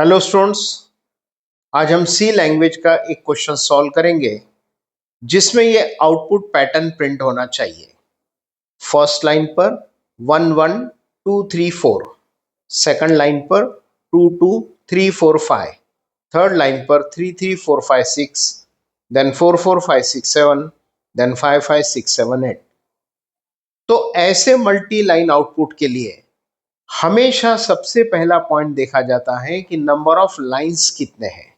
Hello students, आज हम सी language का एक क्वेश्चन सॉल्व करेंगे जिसमें ये आउटपुट पैटर्न प्रिंट होना चाहिए। फर्स्ट लाइन पर 1 1 2 3 4, सेकंड लाइन पर 2 2 3 4 5, थर्ड लाइन पर 3 3 4 5 6, देन 4 4 5 6 7, देन 5 5 6 7 8। तो ऐसे मल्टी लाइन आउटपुट के लिए हमेशा सबसे पहला पॉइंट देखा जाता है कि नंबर ऑफ लाइंस कितने हैं।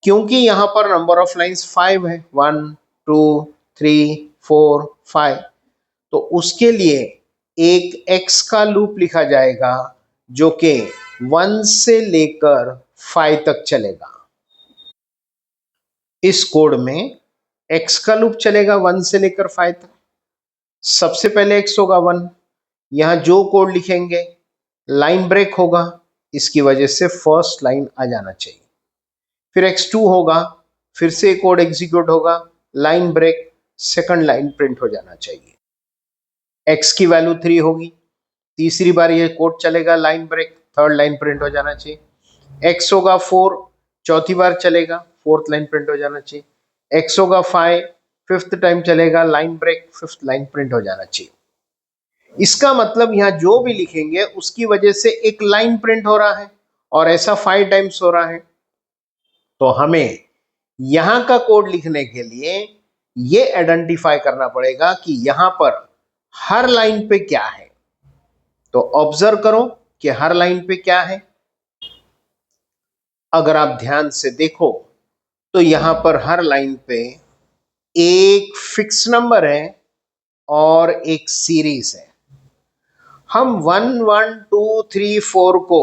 क्योंकि यहां पर नंबर ऑफ लाइंस 5 है, 1 2 3 4 5, तो उसके लिए एक एक्स का लूप लिखा जाएगा जो कि 1 से लेकर 5 तक चलेगा। इस कोड में एक्स का लूप चलेगा 1 से लेकर 5 तक। सबसे पहले एक्स होगा 1, यहां जो कोड लिखेंगे लाइन ब्रेक होगा, इसकी वजह से फर्स्ट लाइन आ जाना चाहिए। फिर x2 होगा, फिर से कोड एग्जीक्यूट होगा, line break, second line print हो जाना चाहिए। x की वैल्यू 3 होगी, तीसरी बार ये कोड चलेगा, line break, third line print हो जाना चाहिए। x होगा 4, चौथी बार चलेगा, फोर्थ लाइन प्रिंट हो जाना चाहिए। x होगा 5, फिफ्थ टाइम चलेगा, line break, fifth line print हो जाना चाहिए। इसका मतलब यहां जो भी लिखेंगे उसकी वजह से एक लाइन प्रिंट हो रहा है और ऐसा 5 टाइम्स हो रहा है। तो हमें यहां का कोड लिखने के लिए ये आइडेंटिफाई करना पड़ेगा कि यहां पर हर लाइन पे क्या है। तो ऑब्जर्व करो कि हर लाइन पे क्या है। अगर आप ध्यान से देखो तो यहां पर हर लाइन पे एक फिक्स नंबर है और एक सीरीज है। हम 1 1 2 3 4 को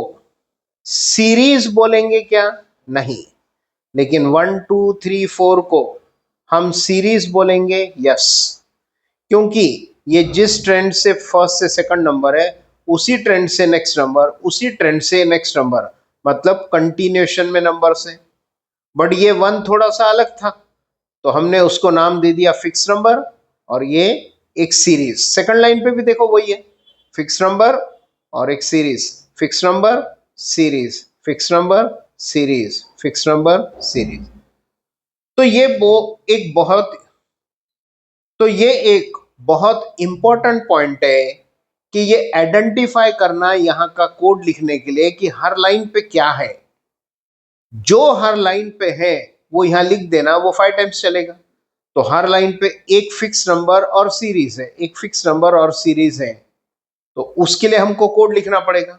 सीरीज बोलेंगे क्या? नहीं, लेकिन 1 2 3 4 को हम सीरीज बोलेंगे, यस। क्योंकि ये जिस ट्रेंड से फर्स्ट से सेकंड नंबर है उसी ट्रेंड से नेक्स्ट नंबर, उसी ट्रेंड से नेक्स्ट नंबर, मतलब कंटिन्यूएशन में नंबर से। बट ये 1 थोड़ा सा अलग था तो हमने उसको नाम दे दिया फिक्स नंबर, और ये एक सीरीज। सेकंड लाइन पे भी देखो वही है, फिक्स नंबर और एक series, fix number series, fix number series, fix number series. तो ये वो एक बहुत तो ये एक बहुत इंपॉर्टेंट पॉइंट है कि ये आइडेंटिफाई करना यहाँ का कोड लिखने के लिए कि हर लाइन पे क्या है। जो हर लाइन पे है वो यहाँ लिख देना, वो 5 टाइम्स चलेगा। तो हर लाइन पे एक फिक्स नंबर और सीरीज है, एक फिक्स नंबर और सीरीज है, तो उसके लिए हमको कोड लिखना पड़ेगा।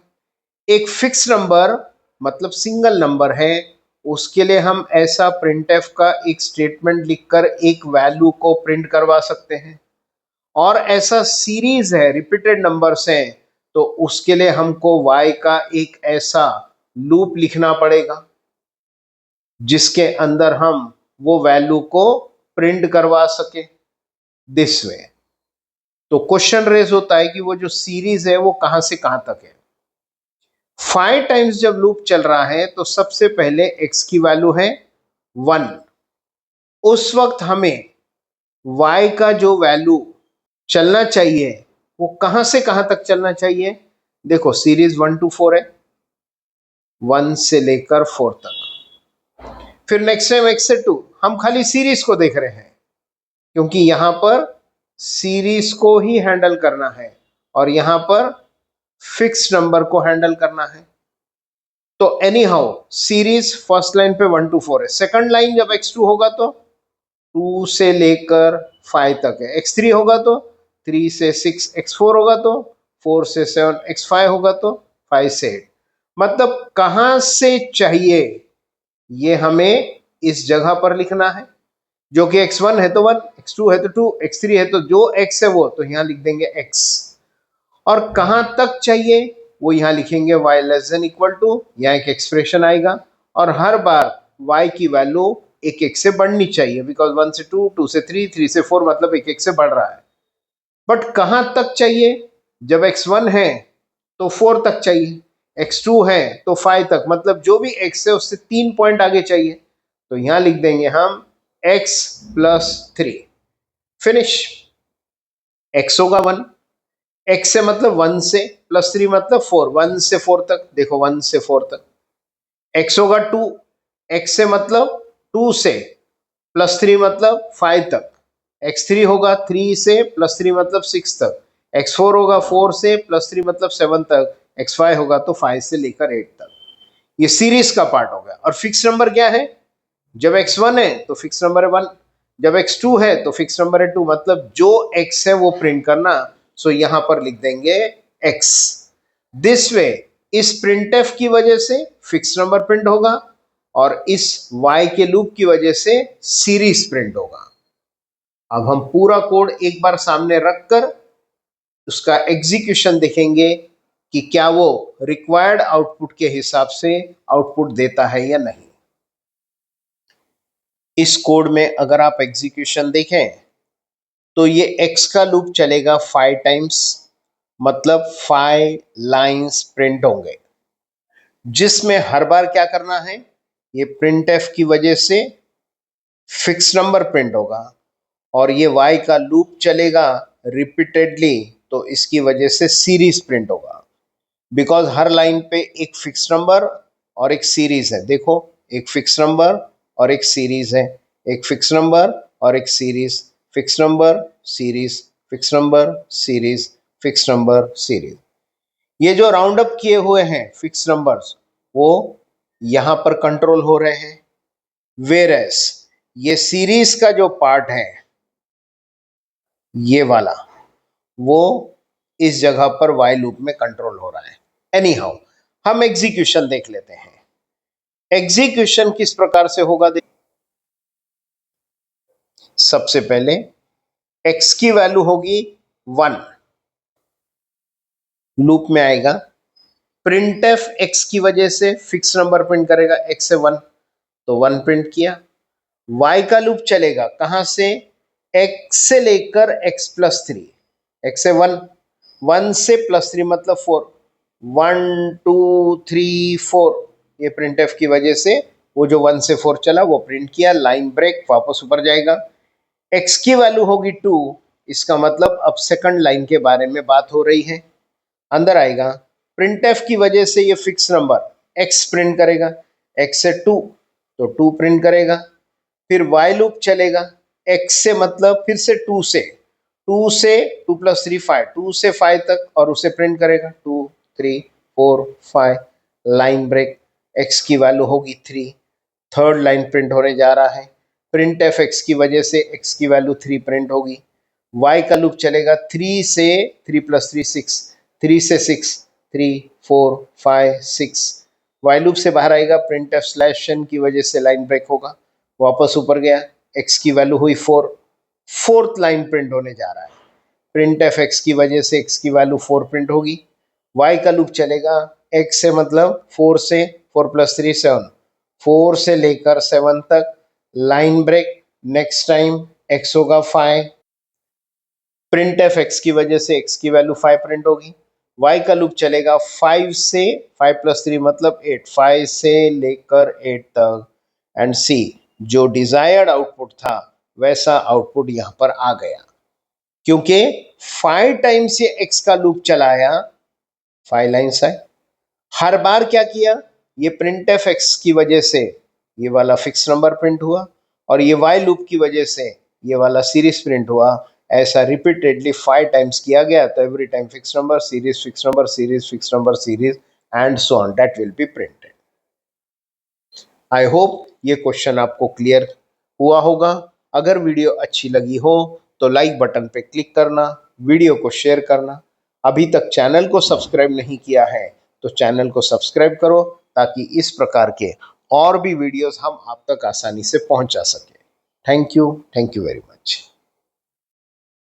एक फिक्स नंबर मतलब सिंगल नंबर है, उसके लिए हम ऐसा प्रिंटफ का एक स्टेटमेंट लिखकर एक वैल्यू को प्रिंट करवा सकते हैं। और ऐसा सीरीज है, रिपीटेड नंबर्स हैं, तो उसके लिए हमको y का एक ऐसा लूप लिखना पड़ेगा जिसके अंदर हम वो वैल्यू को प्रिंट करवा सके, दिस वे। तो क्वेश्चन रेज होता है कि वो जो सीरीज है वो कहां से कहां तक है। 5 टाइम्स जब लूप चल रहा है तो सबसे पहले x की वैल्यू है 1। उस वक्त हमें y का जो वैल्यू चलना चाहिए वो कहां से कहां तक चलना चाहिए। देखो सीरीज 1 to 4 है, 1 से लेकर 4 तक। फिर नेक्स्ट टाइम x से 2, हम खाली सीरीज को देख रहे हैं क्योंकि यहां पर सीरीज को ही हैंडल करना है और यहां पर फिक्स नंबर को हैंडल करना है। तो any how series first line पे 1 to 4 है। सेकंड लाइन जब x2 होगा तो 2 से लेकर 5 तक है, x3 होगा तो 3 से 6, x4 होगा तो 4 से 7, x5 होगा तो 5 से 8। मतलब कहां से चाहिए ये हमें इस जगह पर लिखना है, जो कि x1 है तो 1, x2 है तो 2, x3 है तो जो x है वो तो यहां लिख देंगे x। और कहां तक चाहिए वो यहां लिखेंगे y less than equal to, यहां एक एक्सप्रेशन आएगा और हर बार y की वैल्यू एक एक से बढ़नी चाहिए, बिकॉज 1 से 2, 2 से 3, 3 से 4, मतलब एक एक से बढ़ रहा है। बट कहां तक चाहिए? जब x1 है तो 4 तक चाहिए, x2 है तो 5 तक, मतलब जो भी x है उससे 3 पॉइंट आगे चाहिए। तो यहां लिख देंगे हम x प्लस 3, फिनिश। x होगा 1, x से मतलब 1 से, प्लस 3 मतलब 4, 1 से 4 तक, देखो 1 से 4 तक। x होगा 2, x से मतलब 2 से +3 मतलब 5 तक, x3 होगा 3 से +3 मतलब 6 तक, x4 होगा 4 से +3 मतलब 7 तक, x5 होगा तो 5 से लेकर 8 तक। ये सीरीज का पार्ट हो गया। और फिक्स नंबर क्या है? जब x1 है तो फिक्स नंबर है 1, जब x2 है तो फिक्स नंबर है 2, मतलब जो x है वो प्रिंट करना, सो यहां पर लिख देंगे x। दिस वे इस printf की वजह से फिक्स नंबर प्रिंट होगा और इस y के लूप की वजह से सीरीज प्रिंट होगा। अब हम पूरा कोड एक बार सामने रखकर उसका एग्जीक्यूशन देखेंगे कि क्या वो रिक्वायर्ड आउटपुट के हिसाब से आउटपुट देता है या नहीं। इस कोड में अगर आप एग्जीक्यूशन देखें तो ये x का लूप चलेगा 5 टाइम्स, मतलब 5 लाइंस प्रिंट होंगे, जिसमें हर बार क्या करना है, ये printf की वजह से फिक्स नंबर प्रिंट होगा और ये y का लूप चलेगा रिपीटेडली, तो इसकी वजह से सीरीज प्रिंट होगा। बिकॉज हर लाइन पे एक फिक्स नंबर और एक सीरीज है। देखो, एक फिक्स नंबर और एक सीरीज है, एक फिक्स नंबर और एक series, fix number series, fix number series, fix number series. ये जो राउंड अप किए हुए हैं फिक्स नंबर्स वो यहां पर कंट्रोल हो रहे हैं, वेरएस ये सीरीज का जो पार्ट है ये वाला वो इस जगह पर वाई लूप में कंट्रोल हो रहा है। एनी हाउ, हम एग्जीक्यूशन देख लेते हैं। एग्जीक्यूशन किस प्रकार से होगा, सबसे पहले x की वैल्यू होगी 1, लूप में आएगा, printf x की वजह से फिक्स नंबर प्रिंट करेगा, x से 1 तो 1 प्रिंट किया। y का लूप चलेगा कहां से, x से लेकर x प्लस 3, x से 1, 1 से +3 मतलब 4, 1 2 3 4, ये printf की वजह से वो जो 1 से 4 चला वो प्रिंट किया, लाइन ब्रेक, वापस ऊपर जाएगा। x की वैल्यू होगी 2, इसका मतलब अब सेकंड लाइन के बारे में बात हो रही है। अंदर आएगा, printf की वजह से ये फिक्स नंबर x प्रिंट करेगा, x से 2 तो 2 प्रिंट करेगा। फिर वाई लूप चलेगा, x से मतलब फिर से 2 से 2 प्लस 3 5, 2 से 5 तक और उसे प्रिंट करेगा 2 3 4 5, लाइन ब्रेक, x की वैल्यू होगी 3, थर्ड लाइन प्रिंट होने जा रहा है। प्रिंट एफ एक्स की वजह से x की वैल्यू 3 प्रिंट होगी। y का लूप चलेगा 3 से 3 प्लस 3 6, 3 से 6 3 4 5 6, वाई लूप से बाहर आएगा, प्रिंट एफ स्लैश एन की वजह से लाइन ब्रेक होगा, वापस ऊपर गया, x की वैल्यू हुई 4, फोर्थ लाइन प्रिंट होने जा रहा है। प्रिंट एफ एक्स की वजह से x की वैल्यू 4 प्रिंट होगी। y का लूप चलेगा, x से मतलब 4 से 4 प्लस 3 7, 4 से लेकर 7 तक, line break, next time x होगा 5, प्रिंट एफ एक्स की वजह से x की वैल्यू 5 प्रिंट होगी। y का लूप चलेगा 5 से 5 प्लस 3 मतलब 8, 5 से लेकर 8 तक, एंड सी जो डिजायर्ड आउटपुट था वैसा आउटपुट यहां पर आ गया, क्योंकि 5 टाइम्स ये x का लूप चलाया, 5 लाइन्स है। हर बार क्या किया, ये प्रिंट एफ एक्स की वजह से ये वाला फिक्स नंबर प्रिंट हुआ और ये वाई लूप की वजह से ये वाला सीरीज प्रिंट हुआ। ऐसा रिपीटेडली 5 टाइम्स किया गया, तो every time fix number series, fix number series, fix number series and so on, that will be printed. I hope ये क्वेश्चन आपको क्लियर हुआ होगा। अगर वीडियो अच्छी लगी हो तो लाइक बटन पे क्लिक करना, वीडियो को शेयर करना। अभी तक चैनल को सब्सक्राइब नहीं किया है तो चैनल को सब्सक्राइब करो, ताकि इस प्रकार के और भी वीडियोस हम आप तक आसानी से पहुंचा सके। Thank you very much.